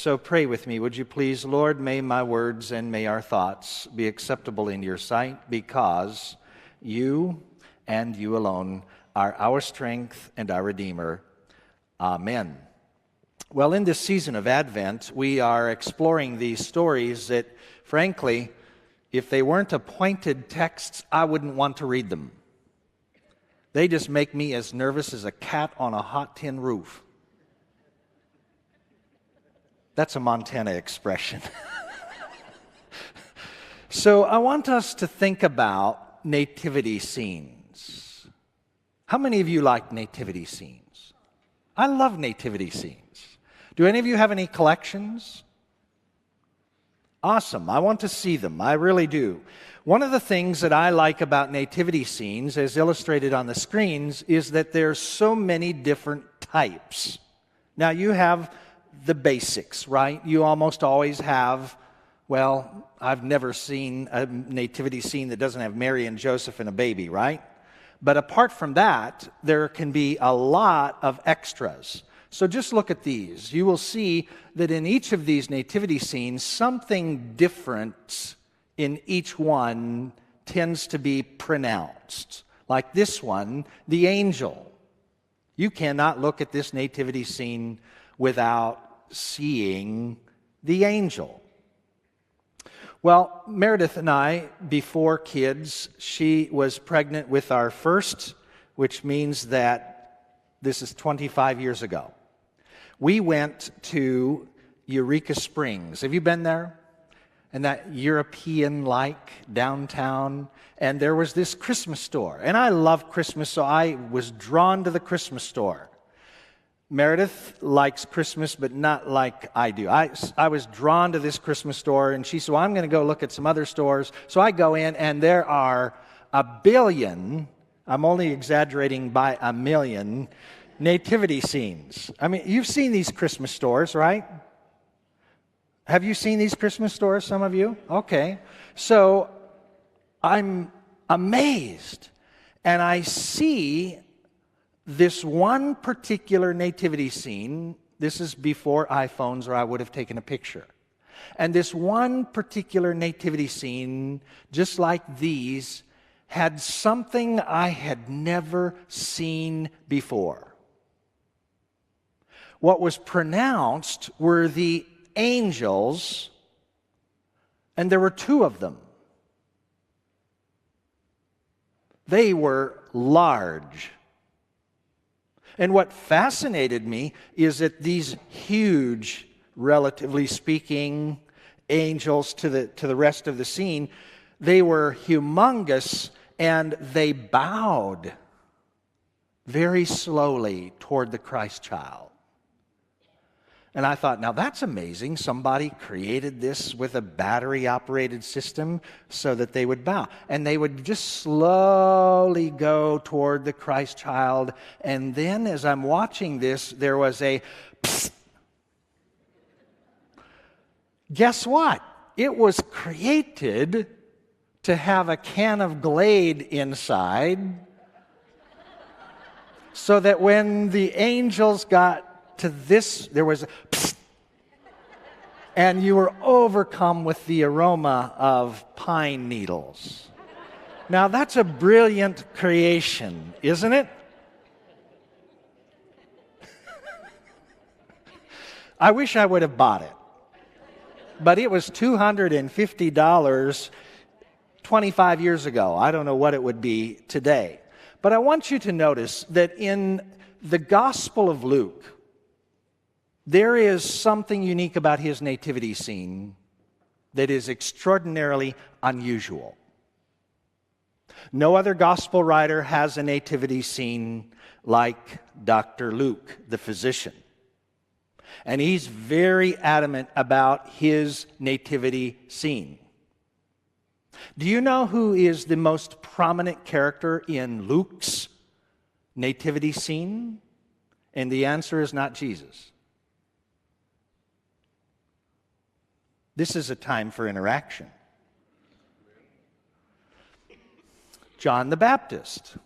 So pray with me, would you please? Lord, may my words and may our thoughts be acceptable in your sight, because you and you alone are our strength and our Redeemer. Amen. Well, in this season of Advent, we are exploring these stories that, frankly, if they weren't appointed texts, I wouldn't want to read them. They just make me as nervous as a cat on a hot tin roof. That's a Montana expression. So I want us to think about nativity scenes. How many of you like nativity scenes? I love nativity scenes. Do any of you have any collections? Awesome. I want to see them. I really do. One of the things that I like about nativity scenes, as illustrated on the screens, is that there's so many different types. Now, you have the basics, right? You almost always have, well, I've never seen a nativity scene that doesn't have Mary and Joseph and a baby, right? But apart from that, there can be a lot of extras. So just look at these. You will see that in each of these nativity scenes, something different in each one tends to be pronounced. Like this one, the angel. You cannot look at this nativity scene without seeing the angel. Well, Meredith and I, before kids, she was pregnant with our first, which means that this is 25 years ago. We went to Eureka Springs. Have you been there? And that European-like downtown. And there was this Christmas store. And I love Christmas, so I was drawn to the Christmas store. Meredith likes Christmas, but not like I do. I was drawn to this Christmas store, and she said, well, I'm going to go look at some other stores. So I go in, and there are a billion, I'm only exaggerating by a million, nativity scenes. I mean, you've seen these Christmas stores, right? Have you seen these Christmas stores, some of you? Okay. So I'm amazed, and I see this one particular nativity scene. This is before iPhones, or I would have taken a picture. And this one particular nativity scene, just like these, had something I had never seen before. What was pronounced were the angels, and there were two of them. They were large. And what fascinated me is that these huge, relatively speaking, angels to the rest of the scene, they were humongous, and they bowed very slowly toward the Christ child. And I thought, now that's amazing. Somebody created this with a battery-operated system so that they would bow. And they would just slowly go toward the Christ child. And then as I'm watching this, there was a psst. Guess what? It was created to have a can of Glade inside so that when the angels got to this, there was a psst, and you were overcome with the aroma of pine needles. Now that's a brilliant creation, isn't it? I wish I would have bought it, but it was $250 25 years ago. I don't know what it would be today. But I want you to notice that in the Gospel of Luke, there is something unique about his nativity scene that is extraordinarily unusual. No other gospel writer has a nativity scene like Dr. Luke, the physician. And he's very adamant about his nativity scene. Do you know who is the most prominent character in Luke's nativity scene? And the answer is not Jesus. This is a time for interaction. John the Baptist.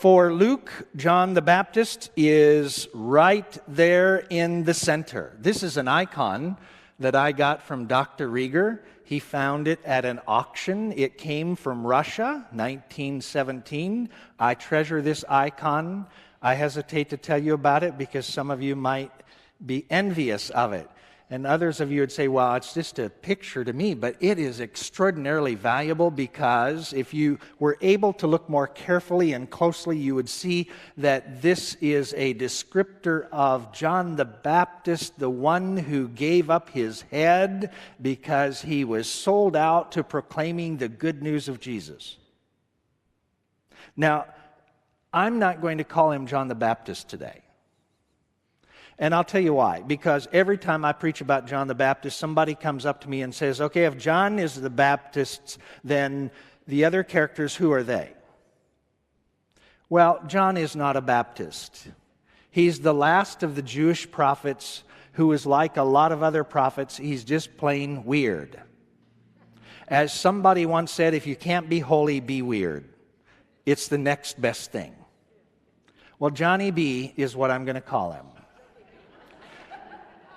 For Luke, John the Baptist is right there in the center. This is an icon that I got from Dr. Rieger. He found it at an auction. It came from Russia, 1917. I treasure this icon. I hesitate to tell you about it because some of you might be envious of it. And others of you would say, well, it's just a picture to me, but it is extraordinarily valuable because if you were able to look more carefully and closely, you would see that this is a descriptor of John the Baptist, the one who gave up his head because he was sold out to proclaiming the good news of Jesus. Now, I'm not going to call him John the Baptist today. And I'll tell you why. Because every time I preach about John the Baptist, somebody comes up to me and says, okay, if John is the Baptist, then the other characters, who are they? Well, John is not a Baptist. He's the last of the Jewish prophets who is like a lot of other prophets. He's just plain weird. As somebody once said, if you can't be holy, be weird. It's the next best thing. Well, Johnny B is what I'm going to call him.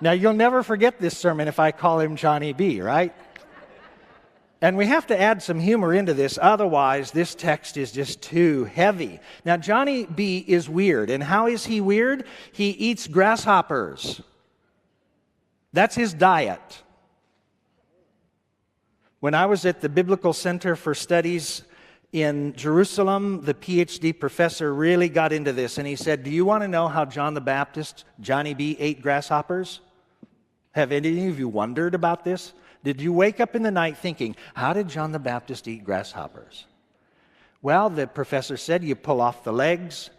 Now, you'll never forget this sermon if I call him Johnny B, right? And we have to add some humor into this, otherwise this text is just too heavy. Now, Johnny B is weird, and how is he weird? He eats grasshoppers. That's his diet. When I was at the Biblical Center for Studies in Jerusalem, the PhD professor really got into this, and he said, do you want to know how John the Baptist, Johnny B, ate grasshoppers? Have any of you wondered about this? Did you wake up in the night thinking, how did John the Baptist eat grasshoppers? Well, the professor said you pull off the legs,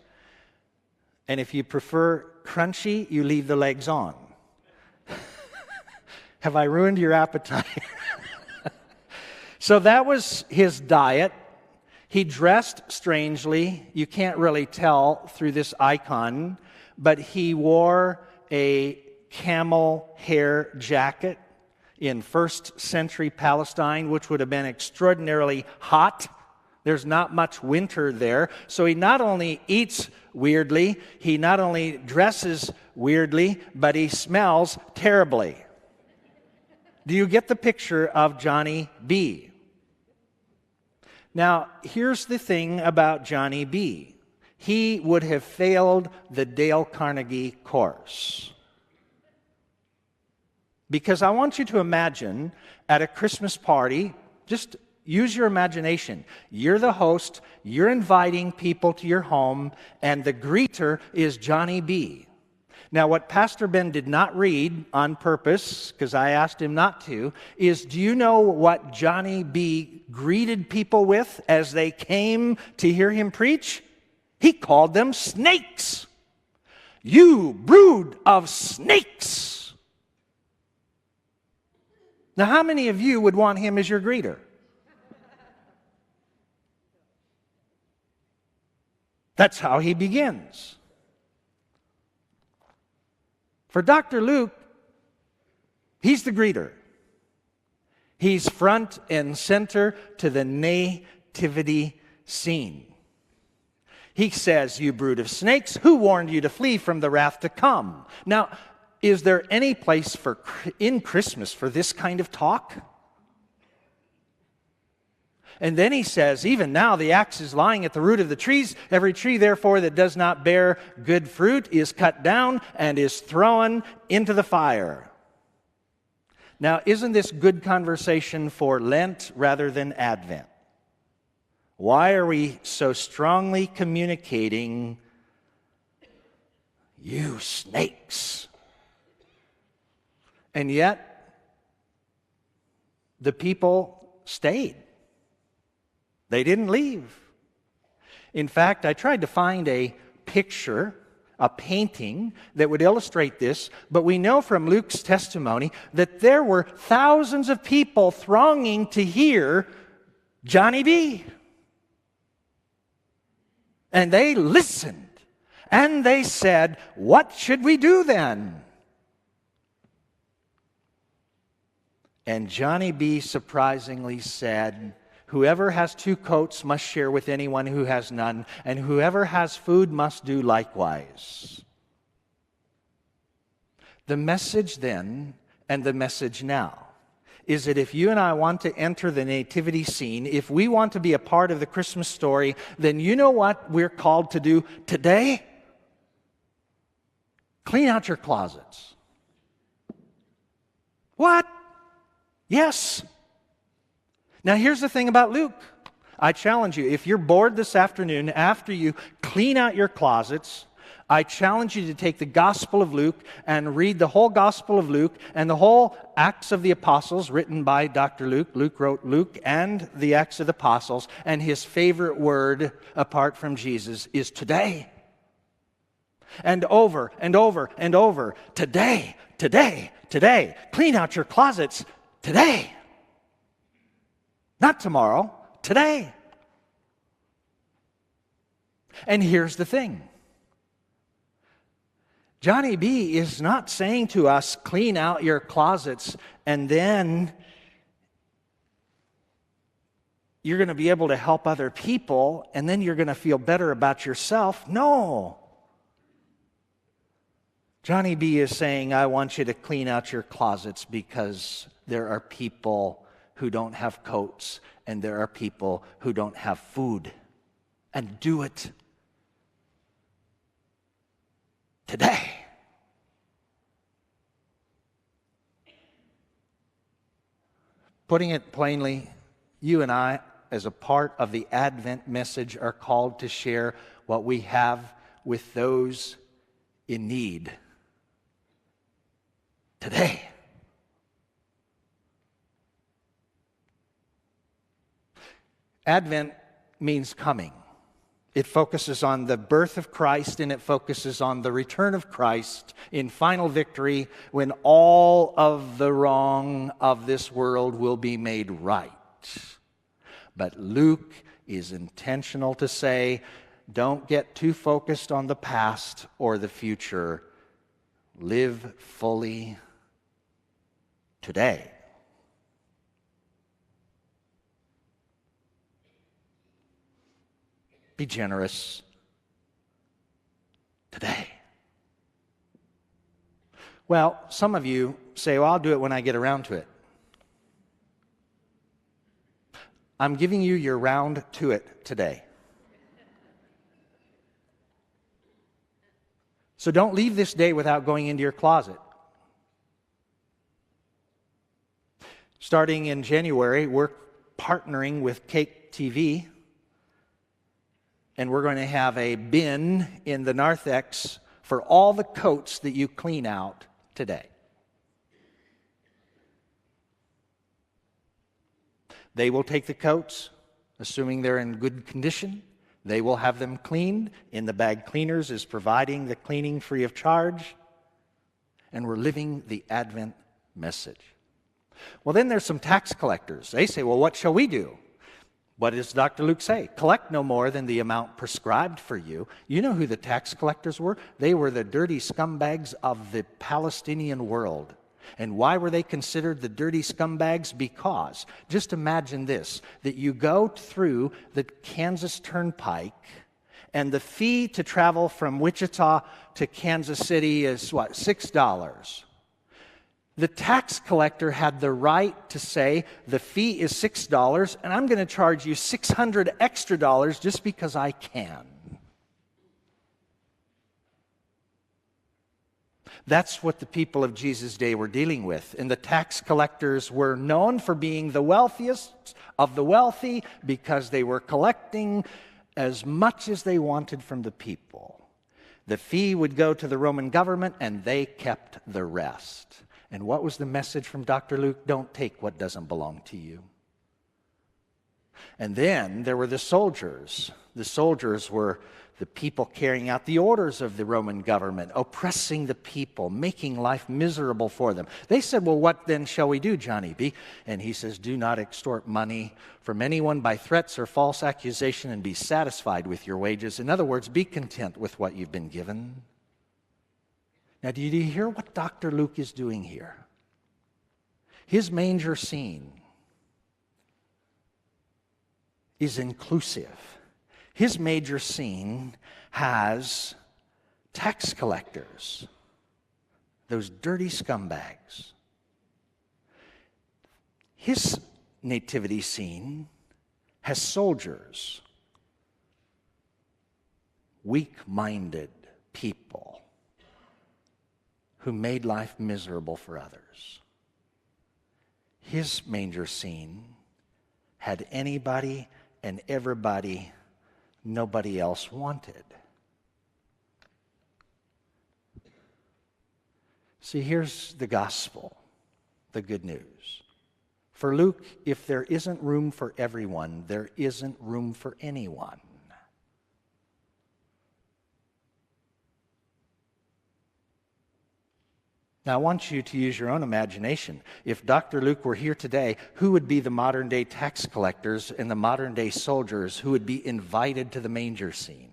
and if you prefer crunchy, you leave the legs on. Have I ruined your appetite? So that was his diet. He dressed strangely. You can't really tell through this icon, but he wore a camel hair jacket in first century Palestine, which would have been extraordinarily hot. There's not much winter there. So he not only eats weirdly, he not only dresses weirdly, but he smells terribly. Do you get the picture of Johnny B? Now, here's the thing about Johnny B. He would have failed the Dale Carnegie course. Because I want you to imagine at a Christmas party, just use your imagination. You're the host, you're inviting people to your home, and the greeter is Johnny B. Now, what Pastor Ben did not read on purpose, because I asked him not to, is do you know what Johnny B greeted people with as they came to hear him preach? He called them snakes. You brood of snakes. Now, how many of you would want him as your greeter? That's how he begins. For Dr. Luke, he's the greeter. He's front and center to the nativity scene. He says, you brood of snakes, who warned you to flee from the wrath to come? Now, is there any place in Christmas for this kind of talk? And then he says, even now the axe is lying at the root of the trees. Every tree, therefore, that does not bear good fruit is cut down and is thrown into the fire. Now, isn't this good conversation for Lent rather than Advent? Why are we so strongly communicating, you snakes? And yet, the people stayed. They didn't leave. In fact, I tried to find a picture, a painting that would illustrate this, but we know from Luke's testimony that there were thousands of people thronging to hear Johnny B. And they listened, and they said, what should we do then? And Johnny B. surprisingly said, Whoever has 2 coats must share with anyone who has none, and whoever has food must do likewise. The message then, and the message now, is that if you and I want to enter the nativity scene, if we want to be a part of the Christmas story, then you know what we're called to do today? Clean out your closets. What? Yes. Now here's the thing about Luke. I challenge you, if you're bored this afternoon, after you clean out your closets, I challenge you to take the Gospel of Luke and read the whole Gospel of Luke and the whole Acts of the Apostles written by Dr. Luke. Luke wrote Luke and the Acts of the Apostles, and his favorite word apart from Jesus is today. And over and over and over. Today, today, today. Clean out your closets today. Not tomorrow, today. And here's the thing. Johnny B is not saying to us, clean out your closets and then you're going to be able to help other people and then you're going to feel better about yourself. No. Johnny B is saying, I want you to clean out your closets because there are people who don't have coats and there are people who don't have food. And do it today. Putting it plainly, you and I, as a part of the Advent message, are called to share what we have with those in need today. Advent means coming. It focuses on the birth of Christ and it focuses on the return of Christ in final victory when all of the wrong of this world will be made right. But Luke is intentional to say, don't get too focused on the past or the future. Live fully today. Be generous today. Well, some of you say, well, I'll do it when I get around to it. I'm giving you your round to it today. So don't leave this day without going into your closet. Starting in January, we're partnering with Cake TV. And we're going to have a bin in the narthex for all the coats that you clean out today. They will take the coats, assuming they're in good condition. They will have them cleaned. In the Bag Cleaners is providing the cleaning free of charge. And we're living the Advent message. Well, then there's some tax collectors. They say, well, what shall we do? What does Dr. Luke say? Collect no more than the amount prescribed for you. You know who the tax collectors were? They were the dirty scumbags of the Palestinian world. And why were they considered the dirty scumbags? Because, just imagine this, that you go through the Kansas Turnpike and the fee to travel from Wichita to Kansas City is what, $6. The tax collector had the right to say, the fee is $6, and I'm going to charge you $600 extra just because I can. That's what the people of Jesus' day were dealing with. And the tax collectors were known for being the wealthiest of the wealthy because they were collecting as much as they wanted from the people. The fee would go to the Roman government, and they kept the rest. And what was the message from Dr. Luke? Don't take what doesn't belong to you. And then there were the soldiers. The soldiers were the people carrying out the orders of the Roman government, oppressing the people, making life miserable for them. They said, well, what then shall we do, Johnny B? And he says, do not extort money from anyone by threats or false accusation and be satisfied with your wages. In other words, be content with what you've been given. Now, do you hear what Dr. Luke is doing here? His manger scene is inclusive. His major scene has tax collectors, those dirty scumbags. His nativity scene has soldiers, weak-minded people who made life miserable for others. His manger scene had anybody and everybody nobody else wanted. See, here's the gospel, the good news. For Luke, if there isn't room for everyone, there isn't room for anyone. Now, I want you to use your own imagination. If Dr. Luke were here today, who would be the modern-day tax collectors and the modern-day soldiers who would be invited to the manger scene?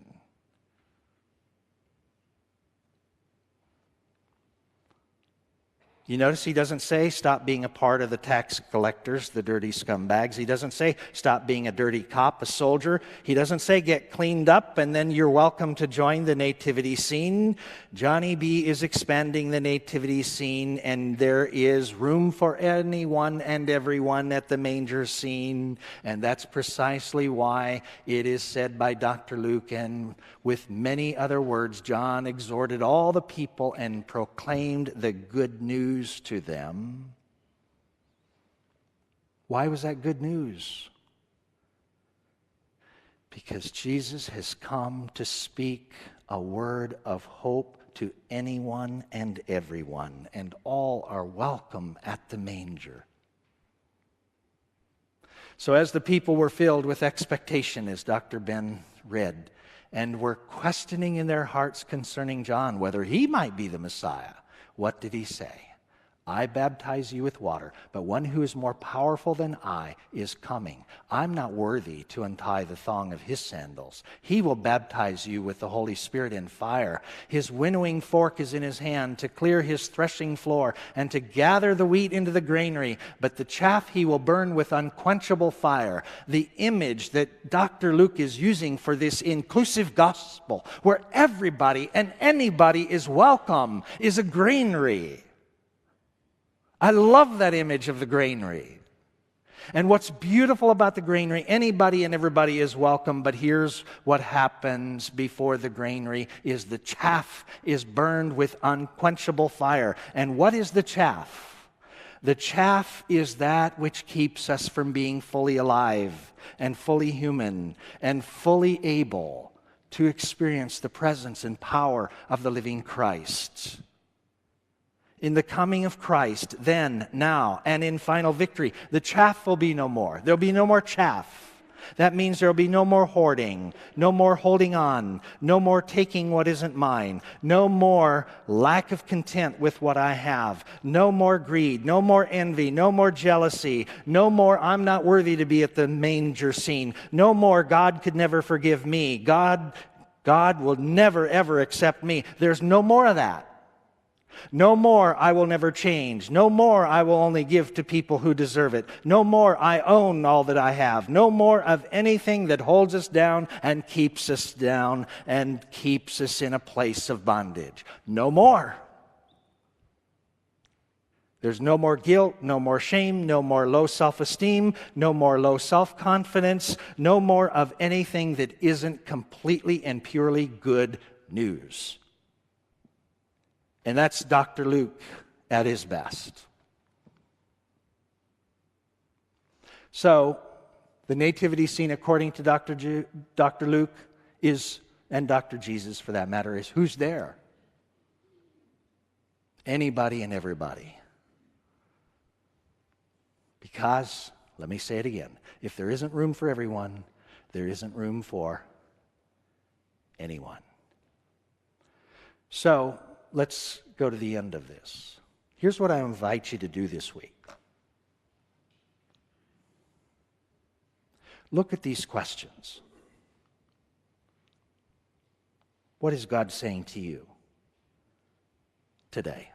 You notice he doesn't say, stop being a part of the tax collectors, the dirty scumbags. He doesn't say, stop being a dirty cop, a soldier. He doesn't say, get cleaned up and then you're welcome to join the nativity scene. Johnny B. is expanding the nativity scene, and there is room for anyone and everyone at the manger scene. And that's precisely why it is said by Dr. Luke, and with many other words, John exhorted all the people and proclaimed the good news to them. Why was that good news? Because Jesus has come to speak a word of hope to anyone and everyone, and all are welcome at the manger. So as the people were filled with expectation, as Dr. Ben read, and were questioning in their hearts concerning John whether he might be the Messiah, what did he say? I baptize you with water, but one who is more powerful than I is coming. I'm not worthy to untie the thong of his sandals. He will baptize you with the Holy Spirit and fire. His winnowing fork is in his hand to clear his threshing floor and to gather the wheat into the granary, but the chaff he will burn with unquenchable fire. The image that Dr. Luke is using for this inclusive gospel, where everybody and anybody is welcome, is a granary. I love that image of the granary. And what's beautiful about the granary, anybody and everybody is welcome, but here's what happens before the granary is the chaff is burned with unquenchable fire. And what is the chaff? The chaff is that which keeps us from being fully alive and fully human and fully able to experience the presence and power of the living Christ. In the coming of Christ, then, now, and in final victory, the chaff will be no more. There'll be no more chaff. That means there'll be no more hoarding, no more holding on, no more taking what isn't mine, no more lack of content with what I have, no more greed, no more envy, no more jealousy, no more I'm not worthy to be at the manger scene, no more God could never forgive me, God will never ever accept me. There's no more of that. No more, I will never change. No more, I will only give to people who deserve it. No more, I own all that I have. No more of anything that holds us down and keeps us down and keeps us in a place of bondage. No more. There's no more guilt, no more shame, no more low self-esteem, no more low self-confidence, no more of anything that isn't completely and purely good news. And that's Dr. Luke at his best. So, the nativity scene, according to Dr. Luke, is, and Dr. Jesus for that matter, is who's there? Anybody and everybody. Because, let me say it again, if there isn't room for everyone, there isn't room for anyone. So, let's go to the end of this. Here's what I invite you to do this week. Look at these questions. What is God saying to you today?